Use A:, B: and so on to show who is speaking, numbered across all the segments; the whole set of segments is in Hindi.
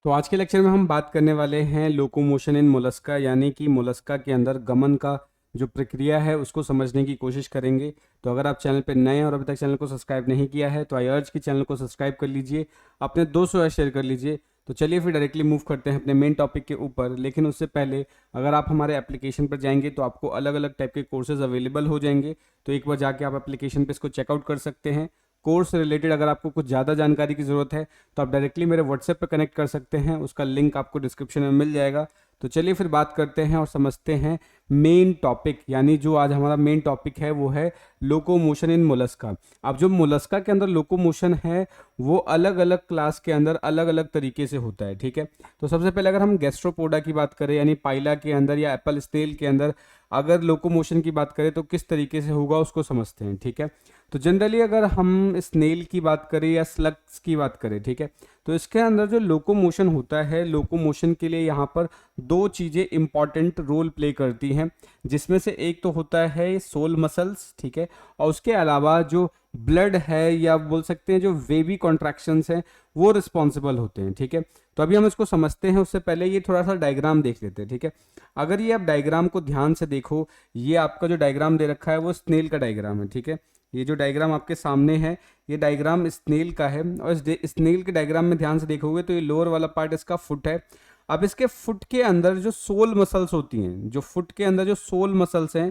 A: तो आज के लेक्चर में हम बात करने वाले हैं लोकोमोशन इन मोलस्का, यानी कि मोलस्का के अंदर गमन का जो प्रक्रिया है उसको समझने की कोशिश करेंगे। तो अगर आप चैनल पर नए हैं और अभी तक चैनल को सब्सक्राइब नहीं किया है तो आई अर्ज कि चैनल को सब्सक्राइब कर लीजिए, अपने दोस्तों से शेयर कर लीजिए। तो चलिए फिर डायरेक्टली मूव करते हैं अपने मेन टॉपिक के ऊपर। लेकिन उससे पहले अगर आप हमारे एप्लीकेशन पर जाएंगे तो आपको अलग अलग टाइप के कोर्सेज अवेलेबल हो जाएंगे। तो एक बार जाके आप एप्लीकेशन पे इसको चेकआउट कर सकते हैं। कोर्स से रिलेटेड अगर आपको कुछ ज़्यादा जानकारी की ज़रूरत है तो आप डायरेक्टली मेरे व्हाट्सएप पर कनेक्ट कर सकते हैं, उसका लिंक आपको डिस्क्रिप्शन में मिल जाएगा। तो चलिए फिर बात करते हैं और समझते हैं मेन टॉपिक, यानी जो आज हमारा मेन टॉपिक है वो है लोकोमोशन इन मोलस्का। अब जो मोलस्का के अंदर लोकोमोशन है वो अलग अलग क्लास के अंदर अलग अलग तरीके से होता है, ठीक है। तो सबसे पहले अगर हम गैस्ट्रोपोडा की बात करें यानी पाइला के अंदर या एप्पल स्नेल के अंदर अगर लोकोमोशन की बात करें तो किस तरीके से होगा उसको समझते हैं, ठीक है। तो जनरली अगर हम स्नेल की बात करें या स्लग्स की बात करें, ठीक है, तो इसके अंदर जो लोकोमोशन होता है, लोकोमोशन के लिए यहाँ पर दो चीज़ें इंपॉर्टेंट रोल प्ले करती हैं, जिसमें से एक तो होता है सोल मसल्स, ठीक है, और उसके अलावा जो ब्लड है या बोल सकते हैं जो वेवी कॉन्ट्रैक्शंस हैं वो रिस्पॉन्सिबल होते हैं, ठीक है। तो अभी हम इसको समझते हैं, उससे पहले ये थोड़ा सा डायग्राम देख लेते हैं, ठीक है। अगर ये आप डायग्राम को ध्यान से देखो, ये आपका जो डायग्राम दे रखा है वो स्नेल का डायग्राम है, ठीक है। ये जो डायग्राम आपके सामने है ये डायग्राम स्नेल का है, और इस स्नेल के डायग्राम में ध्यान से देखोगे तो ये लोअर वाला पार्ट इसका फुट है। अब इसके फुट के अंदर जो सोल मसल्स होती हैं, जो फुट के अंदर जो सोल मसल्स हैं,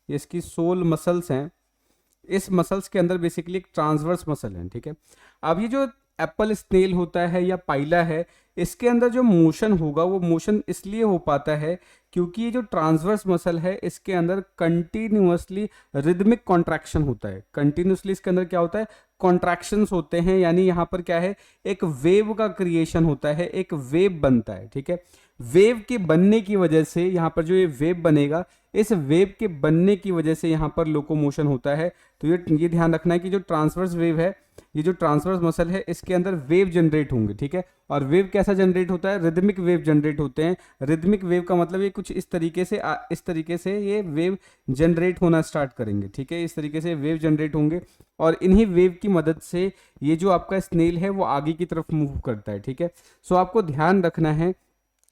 A: ये इसकी सोल मसल्स हैं, इस मसल्स के अंदर बेसिकली एक ट्रांसवर्स मसल है, ठीक है। अब ये जो एप्पल स्नेल होता है या पाइला है, इसके अंदर जो मोशन होगा वो मोशन इसलिए हो पाता है क्योंकि ये जो ट्रांसवर्स मसल है इसके अंदर कंटिन्यूअसली रिदमिक कॉन्ट्रैक्शन होता है। कंटिन्यूअसली इसके अंदर क्या होता है, कॉन्ट्रैक्शंस होते हैं, यानी यहाँ पर क्या है, एक वेव का क्रिएशन होता है, एक वेव बनता है, ठीक है। वेव के बनने की वजह से यहाँ पर जो ये वेव बनेगा, इस वेव के बनने की वजह से यहाँ पर लोकोमोशन होता है। तो ये ध्यान रखना है कि जो ट्रांसवर्स वेव है, ये जो ट्रांसवर्स मसल है, इसके अंदर वेव जनरेट होंगे, ठीक है। और वेव कैसा जनरेट होता है, रिदमिक वेव जनरेट होते हैं। रिदमिक वेव का मतलब ये कुछ इस तरीके से ये वेव जनरेट होना स्टार्ट करेंगे, ठीक है। इस तरीके से वेव जनरेट होंगे और इन्हीं वेव की मदद से ये जो आपका स्नेल है वो आगे की तरफ मूव करता है, ठीक है। सो आपको ध्यान रखना है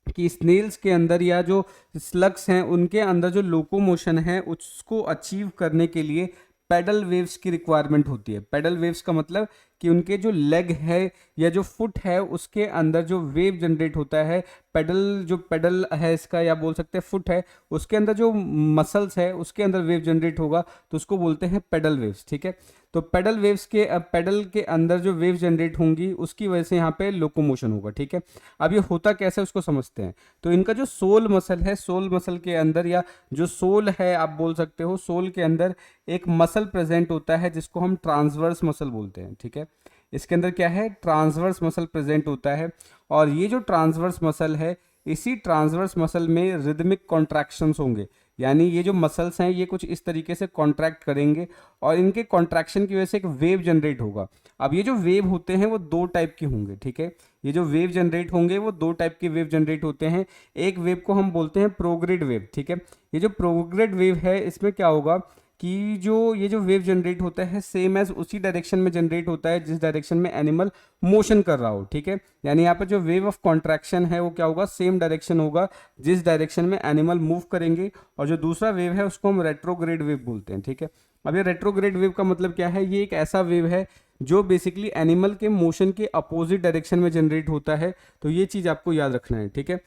A: कि स्नेल्स के अंदर या जो स्लग्स हैं उनके अंदर जो लोकोमोशन है उसको अचीव करने के लिए पेडल वेव्स की रिक्वायरमेंट होती है। पेडल वेव्स का मतलब कि उनके जो लेग है या जो फुट है उसके अंदर जो वेव जनरेट होता है, जो पेडल है इसका या बोल सकते हैं फुट है, उसके अंदर जो मसल्स है उसके अंदर वेव जनरेट होगा तो उसको बोलते हैं पेडल वेव्स, ठीक है। तो पेडल के अंदर जो वेव जनरेट होंगी उसकी वजह से यहाँ पे लोकोमोशन होगा, ठीक है। अब ये होता कैसे उसको समझते हैं। तो इनका जो सोल मसल है, सोल मसल के अंदर या जो सोल है आप बोल सकते हो, सोल के अंदर एक मसल प्रेजेंट होता है जिसको हम ट्रांसवर्स मसल बोलते हैं, ठीक है। इसके अंदर क्या है, ट्रांसवर्स मसल प्रेजेंट होता है, और ये जो ट्रांसवर्स मसल है, इसी ट्रांसवर्स मसल में रिदमिक कॉन्ट्रैक्शंस होंगे, यानी ये जो मसल्स हैं ये कुछ इस तरीके से कॉन्ट्रैक्ट करेंगे और इनके कॉन्ट्रैक्शन की वजह से एक वेव जनरेट होगा। अब ये जो वेव होते हैं वो दो टाइप के होंगे, ठीक है। ये जो वेव जनरेट होंगे वो दो टाइप के वेव जनरेट होते हैं। एक वेव को हम बोलते हैं प्रोग्रेड वेव, ठीक है। ये जो प्रोग्रेड वेव है इसमें क्या होगा कि ये जो वेव जनरेट होता है सेम एज उसी डायरेक्शन में जनरेट होता है जिस डायरेक्शन में एनिमल मोशन कर रहा हो, ठीक है। यानी यहाँ पर जो वेव ऑफ कॉन्ट्रैक्शन है वो क्या होगा, सेम डायरेक्शन होगा जिस डायरेक्शन में एनिमल मूव करेंगे। और जो दूसरा वेव है उसको हम रेट्रोग्रेड वेव बोलते हैं, ठीक है। अब ये रेट्रोग्रेड वेव का मतलब क्या है, ये एक ऐसा वेव है जो बेसिकली एनिमल के मोशन के अपोजिट डायरेक्शन में जनरेट होता है। तो ये चीज़ आपको याद रखना है, ठीक है।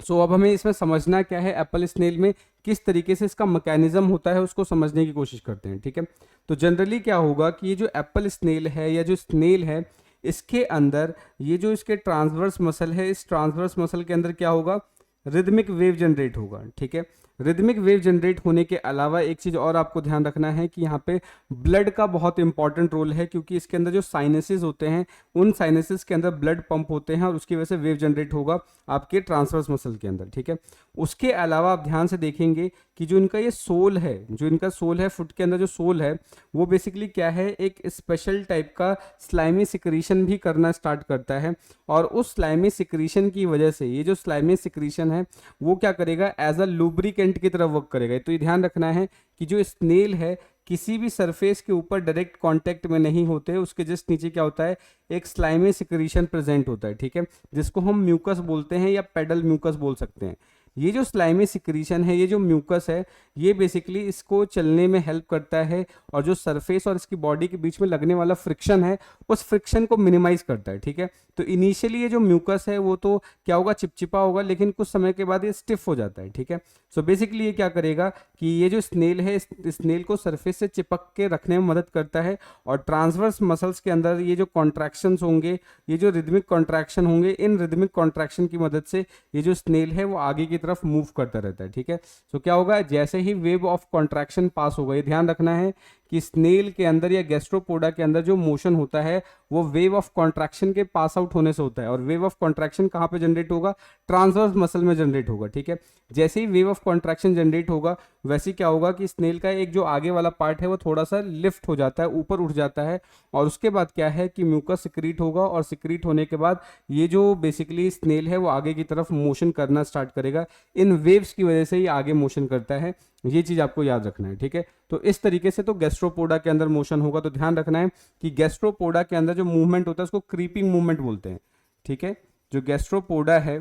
A: सो अब हमें इसमें समझना क्या है, एप्पल स्नेल में किस तरीके से इसका मैकेनिज्म होता है उसको समझने की कोशिश करते हैं, ठीक है। तो जनरली क्या होगा कि ये जो एप्पल स्नेल है या जो स्नेल है, इसके अंदर ये जो इसके ट्रांसवर्स मसल है, इस ट्रांसवर्स मसल के अंदर क्या होगा, रिदमिक वेव जनरेट होगा, ठीक है। रिदमिक वेव जनरेट होने के अलावा एक चीज़ और आपको ध्यान रखना है कि यहाँ पे ब्लड का बहुत इंपॉर्टेंट रोल है, क्योंकि इसके अंदर जो साइनसेस होते हैं उन साइनसेस के अंदर ब्लड पंप होते हैं और उसकी वजह से वेव जनरेट होगा आपके ट्रांसवर्स मसल के अंदर, ठीक है। उसके अलावा आप ध्यान से देखेंगे कि जो इनका ये सोल है, जो इनका सोल है, फुट के अंदर जो सोल है वो बेसिकली क्या है, एक स्पेशल टाइप का स्लाइमी सिक्रीशन भी करना स्टार्ट करता है। और उस स्लाइमी सिक्रीशन की वजह से ये जो स्लाइमी सिक्रीशन है वो क्या करेगा, एज अ लुब्रिकेंट की तरह वर्क करेगा। तो ये ध्यान रखना है कि जो स्नेल है किसी भी सरफेस के ऊपर डायरेक्ट कांटेक्ट में नहीं होते, उसके जस्ट नीचे क्या होता है, एक स्लाइमी सिक्रीशन प्रेजेंट होता है, ठीक है, जिसको हम म्यूकस बोलते हैं या पेडल म्यूकस बोल सकते हैं। ये जो स्लाइमी सिक्रीशन है, ये जो म्यूकस है, ये बेसिकली इसको चलने में हेल्प करता है और जो सरफेस और इसकी बॉडी के बीच में लगने वाला फ्रिक्शन है उस फ्रिक्शन को मिनिमाइज करता है, ठीक है। तो इनिशियली ये जो म्यूकस है वो तो क्या होगा, चिपचिपा होगा, लेकिन कुछ समय के बाद ये स्टिफ हो जाता है, ठीक है। सो बेसिकली ये क्या करेगा कि ये जो स्नेल है, स्नेल को सरफेस से चिपक के रखने में मदद करता है और ट्रांसवर्स मसल्स के अंदर ये जो कॉन्ट्रैक्शंस होंगे, ये जो रिदमिक कॉन्ट्रैक्शन होंगे, इन रिदमिक कॉन्ट्रैक्शन की मदद से ये जो स्नेल है वो आगे की तरफ मूव करता रहता है, ठीक है। सो क्या होगा, जैसे ही वेव ऑफ कॉन्ट्रैक्शन पास होगा, ये ध्यान रखना है कि स्नेल के अंदर या गैस्ट्रोपोडा के अंदर जो मोशन होता है वो वेव ऑफ कॉन्ट्रैक्शन के पास आउट होने से होता है, और वेव ऑफ कॉन्ट्रैक्शन कहाँ पे जनरेट होगा, ट्रांसवर्स मसल में जनरेट होगा, ठीक है। जैसे ही वेव ऑफ कॉन्ट्रैक्शन जनरेट होगा वैसे ही क्या होगा कि स्नेल का एक जो आगे वाला पार्ट है वो थोड़ा सा लिफ्ट हो जाता है, ऊपर उठ जाता है, और उसके बाद क्या है कि म्यूकस सिक्रीट होगा, और सिक्रीट होने के बाद ये जो बेसिकली स्नेल है वो आगे की तरफ मोशन करना स्टार्ट करेगा। इन वेव्स की वजह से ही आगे मोशन करता है, ये चीज आपको याद रखना है, ठीक है। तो इस तरीके से तो गैस्ट्रोपोडा के अंदर मोशन होगा, तो ध्यान रखना है कि गैस्ट्रोपोडा के अंदर जो मूवमेंट होता है उसको क्रीपिंग मूवमेंट बोलते हैं, ठीक है। जो गैस्ट्रोपोडा है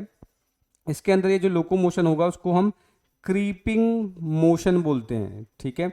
A: इसके अंदर ये जो लोकोमोशन होगा उसको हम क्रीपिंग मोशन बोलते हैं, ठीक है,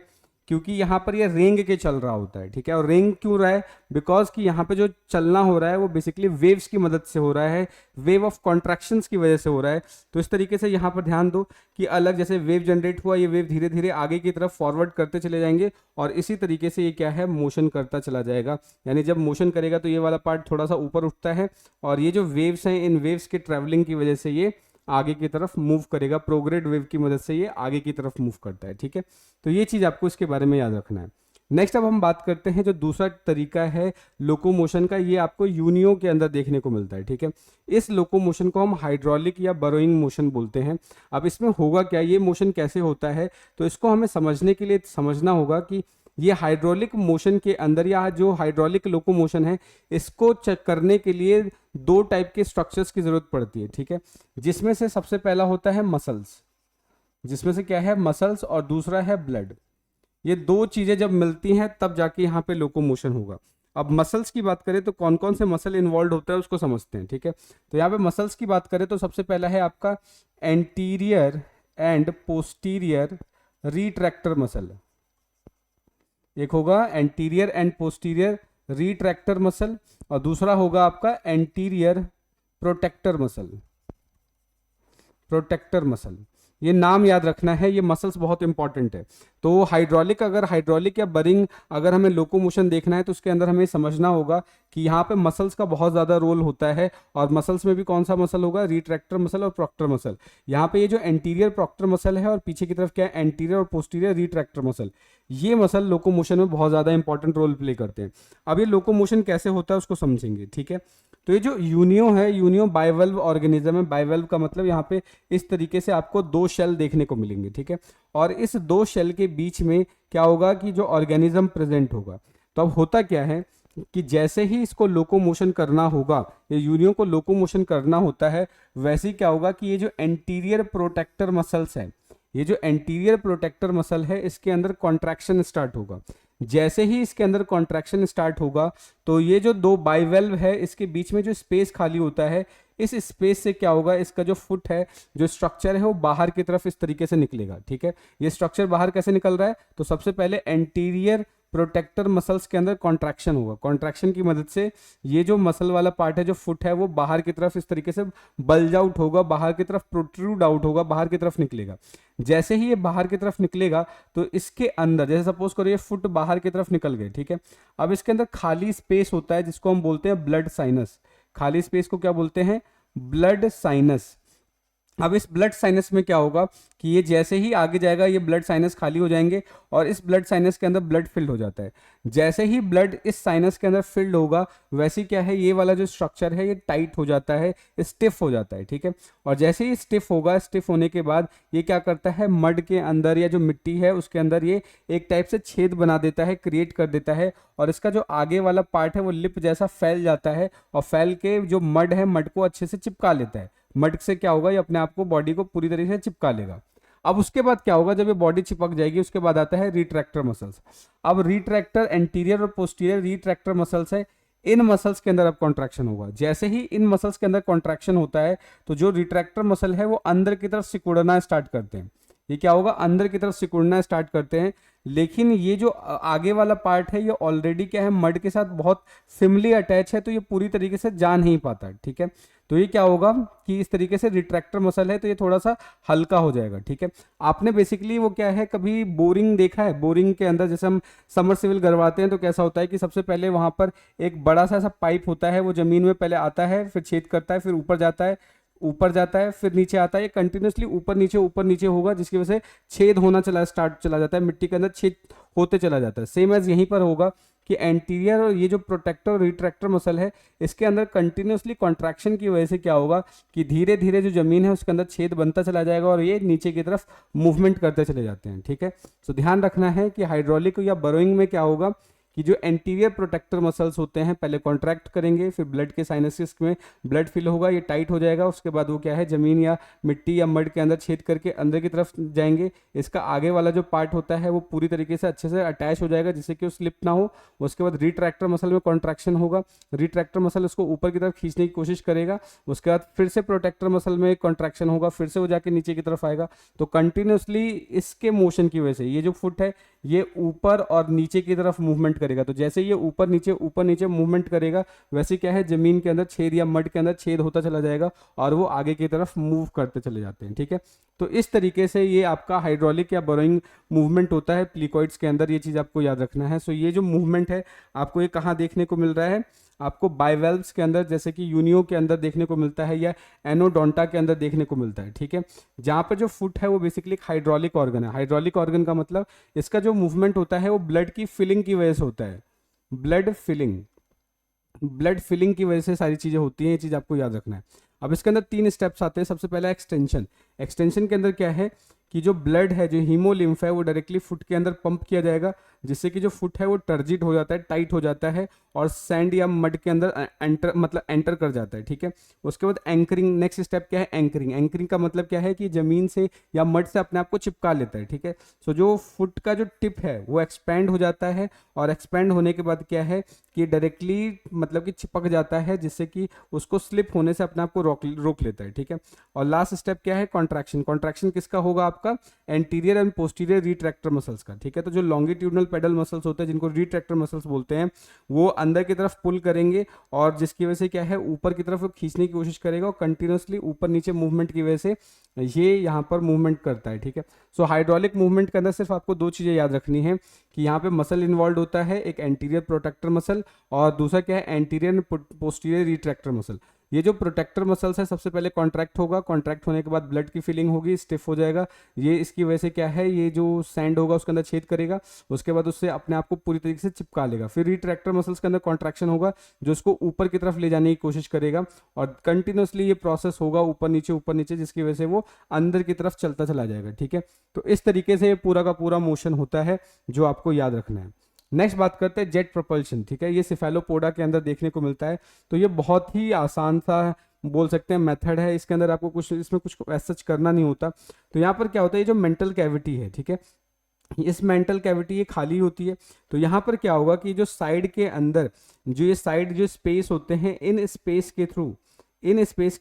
A: क्योंकि यहाँ पर ये रेंग के चल रहा होता है, ठीक है। और रेंग क्यों रहा है, बिकॉज कि यहाँ पे जो चलना हो रहा है वो बेसिकली वेव्स की मदद से हो रहा है, वेव ऑफ कॉन्ट्रैक्शंस की वजह से हो रहा है। तो इस तरीके से यहाँ पर ध्यान दो कि अलग जैसे वेव जनरेट हुआ, ये वेव धीरे धीरे आगे की तरफ फॉरवर्ड करते चले जाएंगे, और इसी तरीके से ये क्या है, मोशन करता चला जाएगा। यानी जब मोशन करेगा तो ये वाला पार्ट थोड़ा सा ऊपर उठता है, और ये जो वेव्स हैं इन वेव्स के ट्रेवलिंग की वजह से ये आगे की तरफ मूव करेगा, प्रोग्रेड वेव की मदद से ये आगे की तरफ मूव करता है, ठीक है। तो ये चीज आपको इसके बारे में याद रखना है। नेक्स्ट अब हम बात करते हैं जो दूसरा तरीका है लोकोमोशन का, ये आपको यूनियो के अंदर देखने को मिलता है, ठीक है। इस लोकोमोशन को हम हाइड्रोलिक या बरोइंग मोशन बोलते हैं। अब इसमें होगा क्या, ये मोशन कैसे होता है, तो इसको हमें समझने के लिए समझना होगा कि ये हाइड्रोलिक मोशन के अंदर या जो हाइड्रोलिक लोकोमोशन है इसको चेक करने के लिए दो टाइप के स्ट्रक्चर्स की जरूरत पड़ती है, ठीक है। जिसमें से सबसे पहला होता है मसल्स, जिसमें से क्या है, मसल्स, और दूसरा है ब्लड। ये दो चीजें जब मिलती हैं तब जाके यहाँ पे लोकोमोशन होगा। अब मसल्स की बात करें तो कौन कौन से मसल इन्वॉल्व होता है उसको समझते हैं, ठीक है। तो यहाँ पे मसल्स की बात करें तो सबसे पहला है आपका anterior and posterior retractor muscle. एक होगा anterior and posterior retractor muscle, और दूसरा होगा आपका anterior protector muscle. Protector muscle, ये नाम याद रखना है, ये मसल्स बहुत इंपॉर्टेंट है। तो हाइड्रोलिक, अगर हाइड्रोलिक या बरिंग अगर हमें लोकोमोशन देखना है तो उसके अंदर हमें समझना होगा कि यहाँ पे मसल्स का बहुत ज़्यादा रोल होता है, और मसल्स में भी कौन सा मसल होगा, रिट्रैक्टर मसल और प्रोक्टर मसल। यहाँ पे ये जो एंटीरियर प्रोक्टर मसल है और पीछे की तरफ क्या है, एंटीरियर और पोस्टीरियर रिट्रैक्टर मसल, ये मसल लोकोमोशन में बहुत ज़्यादा इंपॉर्टेंट रोल प्ले करते हैं। अब ये लोकोमोशन कैसे होता है उसको समझेंगे, ठीक है। तो ये जो यूनियो है, यूनियो बाइवल्व ऑर्गेनिज्म है। बाइवल्व का मतलब यहाँ पे इस तरीके से आपको दो शेल देखने को मिलेंगे, ठीक है। और इस दो शेल के बीच में क्या होगा कि जो ऑर्गेनिज्म प्रेजेंट होगा, तो अब होता क्या है कि जैसे ही इसको लोकोमोशन करना होगा, ये यूनियो को लोकोमोशन करना होता है, वैसे ही क्या होगा कि ये जो एंटीरियर प्रोटेक्टर मसल्स है, ये जो एंटीरियर प्रोटेक्टर मसल है इसके अंदर कॉन्ट्रैक्शन स्टार्ट होगा। जैसे ही इसके अंदर कॉन्ट्रैक्शन स्टार्ट होगा तो ये जो दो बाइवेल्व है इसके बीच में जो स्पेस खाली होता है, इस स्पेस से क्या होगा, इसका जो फुट है, जो स्ट्रक्चर है वो बाहर की तरफ इस तरीके से निकलेगा, ठीक है। ये स्ट्रक्चर बाहर कैसे निकल रहा है, तो सबसे पहले एंटीरियर प्रोटेक्टर मसल्स के अंदर कॉन्ट्रैक्शन होगा। कॉन्ट्रैक्शन की मदद से ये जो मसल वाला पार्ट है, जो फुट है, वो बाहर की तरफ इस तरीके से बल्ज आउट होगा, बाहर की तरफ प्रोट्रूड आउट होगा, बाहर की तरफ निकलेगा। जैसे ही ये बाहर की तरफ निकलेगा तो इसके अंदर, जैसे सपोज करो ये फुट बाहर की तरफ निकल गए, ठीक है। अब इसके अंदर खाली स्पेस होता है जिसको हम बोलते हैं ब्लड साइनस। खाली स्पेस को क्या बोलते हैं, ब्लड साइनस। अब इस ब्लड साइनस में क्या होगा कि ये जैसे ही आगे जाएगा ये ब्लड साइनस खाली हो जाएंगे और इस ब्लड साइनस के अंदर ब्लड फिल्ड हो जाता है। जैसे ही ब्लड इस साइनस के अंदर फिल्ड होगा वैसे क्या है, ये वाला जो स्ट्रक्चर है ये टाइट हो जाता है, स्टिफ हो जाता है, ठीक है। और जैसे ही स्टिफ होगा, स्टिफ होने के बाद ये क्या करता है, मड के अंदर या जो मिट्टी है उसके अंदर ये एक टाइप से छेद बना देता है, क्रिएट कर देता है, और इसका जो आगे वाला पार्ट है वो लिप जैसा फैल जाता है, और फैल के जो मड है, मड को अच्छे से चिपका लेता है। मड से क्या होगा, ये अपने आप को, बॉडी को पूरी तरीके से चिपका लेगा। अब उसके बाद क्या होगा, जब ये बॉडी चिपक जाएगी उसके बाद आता है रिट्रैक्टर मसल्स। अब रिट्रैक्टर एंटीरियर और पोस्टीरियर रिट्रैक्टर मसल्स है, इन मसल्स के अंदर अब कॉन्ट्रैक्शन होगा। जैसे ही इन मसल्स के अंदर कॉन्ट्रैक्शन होता है तो जो रिट्रैक्टर मसल है वो अंदर की तरफ सिकुड़ना स्टार्ट करते हैं। ये क्या होगा, अंदर की तरफ सिकुड़ना स्टार्ट करते हैं। लेकिन ये जो आगे वाला पार्ट है ये ऑलरेडी क्या है, मड के साथ बहुत सिमली अटैच है, तो ये पूरी तरीके से जा नहीं पाता। ठीक है, तो ये क्या होगा कि इस तरीके से रिट्रैक्टर मसल है तो ये थोड़ा सा हल्का हो जाएगा। ठीक है, आपने बेसिकली वो क्या है, कभी बोरिंग देखा है, बोरिंग के अंदर जैसे हम समरसेबल गड़वाते हैं तो कैसा होता है कि सबसे पहले वहां पर एक बड़ा सा ऐसा पाइप होता है, वो जमीन में पहले आता है, फिर छेद करता है, फिर ऊपर जाता है, ऊपर जाता है, फिर नीचे आता है, ये कंटिन्यूसली ऊपर नीचे होगा, जिसकी वजह से छेद होना चला जाता है, मिट्टी के अंदर छेद होते चला जाता है। सेम एज यहीं पर होगा कि एंटीरियर और ये जो प्रोटेक्टर और रिट्रैक्टर मसल है इसके अंदर कंटिन्यूसली कॉन्ट्रैक्शन की वजह से क्या होगा कि धीरे धीरे जो जमीन है उसके अंदर छेद बनता चला जाएगा और ये नीचे की तरफ मूवमेंट करते चले जाते हैं। ठीक है, तो ध्यान रखना है कि हाइड्रोलिक या बरोइंग में क्या होगा कि जो एंटीरियर प्रोटेक्टर मसल्स होते हैं पहले कॉन्ट्रैक्ट करेंगे, फिर ब्लड के साइनसिस में ब्लड फिल होगा, ये टाइट हो जाएगा, उसके बाद वो क्या है जमीन या मिट्टी या मड के अंदर छेद करके अंदर की तरफ जाएंगे। इसका आगे वाला जो पार्ट होता है वो पूरी तरीके से अच्छे से अटैच हो जाएगा जिससे कि वो स्लिप ना हो। उसके बाद रिट्रैक्टर मसल में कॉन्ट्रैक्शन होगा, रिट्रैक्टर मसल उसको ऊपर की तरफ खींचने की कोशिश करेगा, उसके बाद फिर से प्रोटेक्टर मसल में कॉन्ट्रैक्शन होगा, फिर से वो जाके नीचे की तरफ आएगा। तो कंटिन्यूसली इसके मोशन की वजह से ये जो फुट है ये ऊपर और नीचे की तरफ मूवमेंट करेगा। तो जैसे ये ऊपर नीचे मूवमेंट करेगा वैसे क्या है जमीन के अंदर छेद या मड के अंदर छेद होता चला जाएगा और वो आगे की तरफ मूव करते चले जाते हैं। ठीक है, तो इस तरीके से ये आपका हाइड्रोलिक या बोरोइंग मूवमेंट होता है प्लीकॉइड्स के अंदर, ये चीज आपको याद रखना है। सो ये जो मूवमेंट है आपको ये कहाँ देखने को मिल रहा है, आपको बाइवेल्व्स के अंदर जैसे कि यूनियो के अंदर देखने को मिलता है या एनोडोंटा के अंदर देखने को मिलता है। ठीक है, जहाँ पर जो फुट है वो बेसिकली एक हाइड्रोलिक ऑर्गन है। हाइड्रोलिक ऑर्गन का मतलब इसका जो मूवमेंट होता है वो ब्लड की फिलिंग की वजह से होता है, ब्लड फिलिंग की वजह से सारी चीजें होती हैं, ये चीज आपको याद रखना है। अब इसके अंदर 3 स्टेप्स आते हैं। सबसे पहला एक्सटेंशन। एक्सटेंशन के अंदर क्या है कि जो ब्लड है, जो हीमोलिम्फ है, वो डायरेक्टली फुट के अंदर पंप किया जाएगा जिससे कि जो फुट है वो टर्जिट हो जाता है, टाइट हो जाता है और सैंड या मड के अंदर एंटर कर जाता है। ठीक है, उसके बाद एंकरिंग। नेक्स्ट स्टेप क्या है, एंकरिंग। एंकरिंग का मतलब क्या है कि जमीन से या मड से अपने आप को चिपका लेता है। ठीक है, सो जो फुट का जो टिप है वो एक्सपैंड हो जाता है और एक्सपैंड होने के बाद क्या है कि डायरेक्टली मतलब कि चिपक जाता है जिससे कि उसको स्लिप होने से अपने आप को रोक लेता है। ठीक है, और लास्ट स्टेप क्या है, कॉन्ट्रैक्शन। कॉन्ट्रैक्शन किसका होगा, आपका anterior and posterior retractor muscles का। ठीक है, तो जो लॉन्गिट्यूडनल पेडल मसल्स होते हैं जिनको रिट्रैक्टर मसल्स बोलते हैं वो अंदर की तरफ पुल करेंगे और जिसकी वजह से क्या है ऊपर की तरफ खींचने की कोशिश करेगा और कंटिन्यूसली ऊपर नीचे मूवमेंट की वजह से ये यहाँ पर मूवमेंट करता है। ठीक है, सो हाइड्रोलिक मूवमेंट के अंदर सिर्फ आपको 2 चीजें याद रखनी है कि यहाँ पे मसल इन्वॉल्व होता है, एक एंटीरियर प्रोटेक्टर मसल और दूसरा क्या है एंटीरियर पोस्टीरियर रिट्रैक्टर मसल। ये जो प्रोटेक्टर मसल्स है सबसे पहले कॉन्ट्रैक्ट होगा, कॉन्ट्रैक्ट होने के बाद ब्लड की फीलिंग होगी, स्टिफ हो जाएगा, ये इसकी वजह से क्या है ये जो सैंड होगा उसके अंदर छेद करेगा, उसके बाद उससे अपने आप को पूरी तरीके से चिपका लेगा। फिर रिट्रैक्टर मसल्स के अंदर कॉन्ट्रैक्शन होगा जो उसको ऊपर की तरफ ले जाने की कोशिश करेगा और कंटिन्यूसली ये प्रोसेस होगा ऊपर नीचे जिसकी वजह से वो अंदर की तरफ चलता चला जाएगा। ठीक है, तो इस तरीके से ये पूरा का पूरा मोशन होता है जो आपको याद रखना है। नेक्स्ट बात करते हैं जेट प्रोपल्शन। ठीक है, ये सिफेलोपोडा के अंदर देखने को मिलता है, तो ये बहुत ही आसान सा बोल सकते हैं मेथड है, इसके अंदर आपको कुछ इसमें कुछ ऐसा करना नहीं होता। तो यहाँ पर क्या होता है, ये जो मेंटल कैविटी है, ठीक है, इस मेंटल कैविटी ये खाली होती है। तो यहाँ पर क्या होगा कि जो साइड के अंदर जो ये साइड जो स्पेस होते हैं इन स्पेस के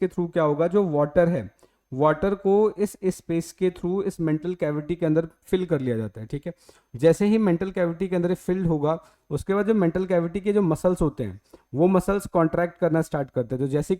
A: थ्रू क्या होगा, जो वाटर है वाटर को इस स्पेस के थ्रू इस मेंटल कैविटी के अंदर फिल कर लिया जाता है। ठीक है, जैसे ही मेंटल कैविटी के अंदर फिल्ड होगा उसके बाद जो मेंटल कैविटी के जो मसल्स होते हैं वो मसल्स कॉन्ट्रैक्ट करना स्टार्ट करते हैं। तो जैसे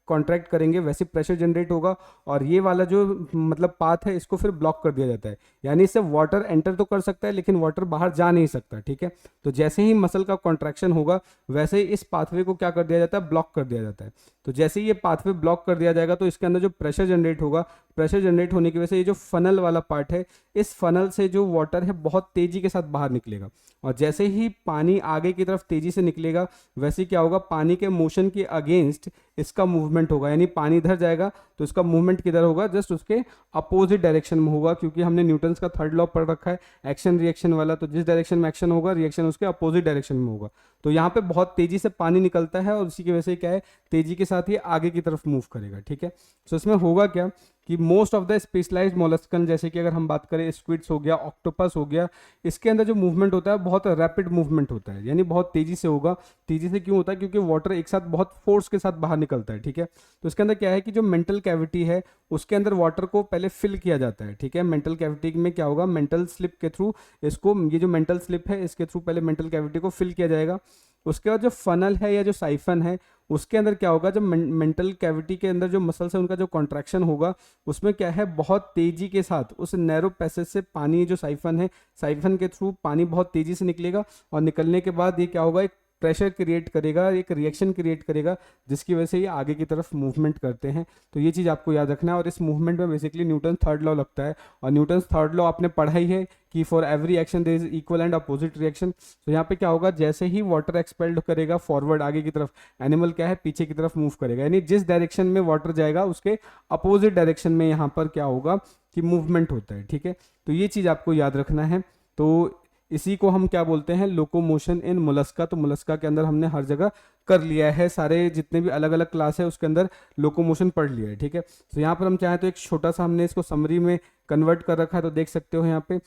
A: कॉन्ट्रैक्ट करेंगे वैसे प्रेशर जनरेट होगा और ये वाला जो मतलब पाथ है इसको फिर ब्लॉक कर दिया जाता है, यानी इससे वाटर एंटर तो कर सकता है लेकिन वाटर बाहर जा नहीं सकता। ठीक है, तो जैसे ही मसल का कॉन्ट्रैक्शन होगा वैसे ही इस पाथवे को क्या कर दिया जाता है, ब्लॉक कर दिया जाता है। तो जैसे ही ये पाथवे ब्लॉक कर दिया जाएगा तो इसके अंदर जो प्रेशर जनरेट होगा, प्रेशर जनरेट होने की वजह से ये जो फनल वाला पार्ट है इस फनल से जो वाटर है बहुत तेजी के साथ बाहर निकलेगा और जैसे ही पानी आगे की तरफ तेजी से निकलेगा वैसे क्या होगा, पानी के मोशन के अगेंस्ट इसका मूवमेंट होगा, यानी पानी इधर जाएगा तो इसका मूवमेंट किधर होगा, जस्ट उसके अपोजिट डायरेक्शन में होगा, क्योंकि हमने न्यूटन्स का थर्ड लॉ पढ़ रखा है एक्शन रिएक्शन वाला। तो जिस डायरेक्शन में एक्शन होगा रिएक्शन उसके अपोजिट डायरेक्शन में होगा। तो यहाँ पे बहुत तेजी से पानी निकलता है और उसी की वजह से क्या है तेजी के साथ ही आगे की तरफ मूव करेगा। ठीक है, तो इसमें होगा क्या कि most of the specialised molluscan, जैसे कि अगर हम बात करें स्क्विड्स हो गया, ऑक्टोपस हो गया, इसके अंदर जो मूवमेंट होता है बहुत रैपिड मूवमेंट होता है, यानी बहुत तेजी से होगा। तेजी से क्यों होता है? क्योंकि वाटर एक साथ बहुत फोर्स के साथ बाहर निकलता है, ठीक है। तो इसके अंदर क्या है कि जो मेंटल कैविटी है उसके अंदर वाटर को पहले फिल किया जाता है, ठीक है। मेंटल कैविटी में क्या होगा, मेंटल स्लिप के थ्रू इसको, ये जो मेंटल स्लिप है इसके थ्रू पहले मेंटल कैविटी को फिल किया जाएगा। उसके बाद जो फनल है या जो साइफन है उसके अंदर क्या होगा, जब मेंटल कैविटी के अंदर जो मसल्स है उनका जो कॉन्ट्रैक्शन होगा उसमें क्या है, बहुत तेजी के साथ उस नैरो पैसेज से पानी, जो साइफन है, साइफन के थ्रू पानी बहुत तेजी से निकलेगा और निकलने के बाद ये क्या होगा, एक प्रेशर क्रिएट करेगा, एक रिएक्शन क्रिएट करेगा, जिसकी वजह से ये आगे की तरफ मूवमेंट करते हैं। तो ये चीज़ आपको याद रखना है। और इस मूवमेंट में बेसिकली न्यूटन थर्ड लॉ लगता है, और न्यूटन थर्ड लॉ आपने पढ़ा ही है कि for every action there is equal and opposite reaction. तो यहाँ पे क्या होगा, जैसे ही वाटर एक्सपेल्ड करेगा फॉरवर्ड आगे की तरफ, एनिमल क्या है पीछे की तरफ मूव करेगा, यानी जिस डायरेक्शन में वाटर जाएगा उसके अपोजिट डायरेक्शन में यहाँ पर क्या होगा कि मूवमेंट होता है, ठीक है। तो ये चीज़ आपको याद रखना है। तो इसी को हम क्या बोलते हैं, लोकोमोशन इन मोलस्का। तो मोलस्का के अंदर हमने हर जगह कर लिया है, सारे जितने भी अलग अलग क्लास है उसके अंदर लोकोमोशन पढ़ लिया है, ठीक है। तो यहाँ पर हम चाहें तो एक छोटा सा हमने इसको समरी में कन्वर्ट कर रखा है, तो देख सकते हो यहाँ पे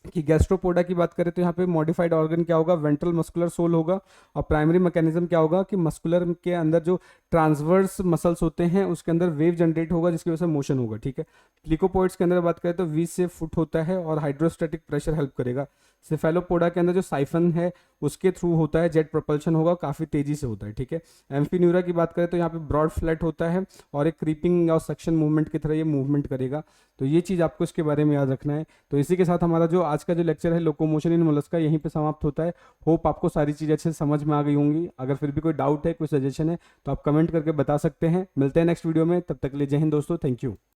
A: कि गैस्ट्रोपोडा की बात करें तो यहाँ पे मॉडिफाइड ऑर्गन क्या होगा, वेंट्रल मस्कुलर सोल होगा। और प्राइमरी मैकेनिज्म क्या होगा कि मस्कुलर के अंदर जो ट्रांसवर्स मसल्स होते हैं उसके अंदर वेव जनरेट होगा जिसकी वजह से मोशन होगा, ठीक है। प्लिकोपोइड्स के अंदर बात करें तो वी से फुट होता है और हाइड्रोस्टैटिक प्रेशर हेल्प करेगा। सेफेलोपोडा के अंदर जो साइफन है उसके थ्रू होता है, जेट प्रोपल्शन होगा, काफ़ी तेजी से होता है, ठीक है। एम्फीन्यूरा की बात करें तो यहाँ पे ब्रॉड फ्लैट होता है और एक क्रीपिंग और सक्शन मूवमेंट की तरह ये मूवमेंट करेगा। तो ये चीज़ आपको इसके बारे में याद रखना है। तो इसी के साथ हमारा जो आज का जो लेक्चर है लोकोमोशन इन मोलस्का यहीं पे समाप्त होता है। होप आपको सारी चीज़ अच्छे से समझ में आ गई होंगी। अगर फिर भी कोई डाउट है, कोई सजेशन है तो आप कमेंट करके बता सकते हैं। मिलते हैं नेक्स्ट वीडियो में, तब तक के लिए जय हिंद दोस्तों, थैंक यू।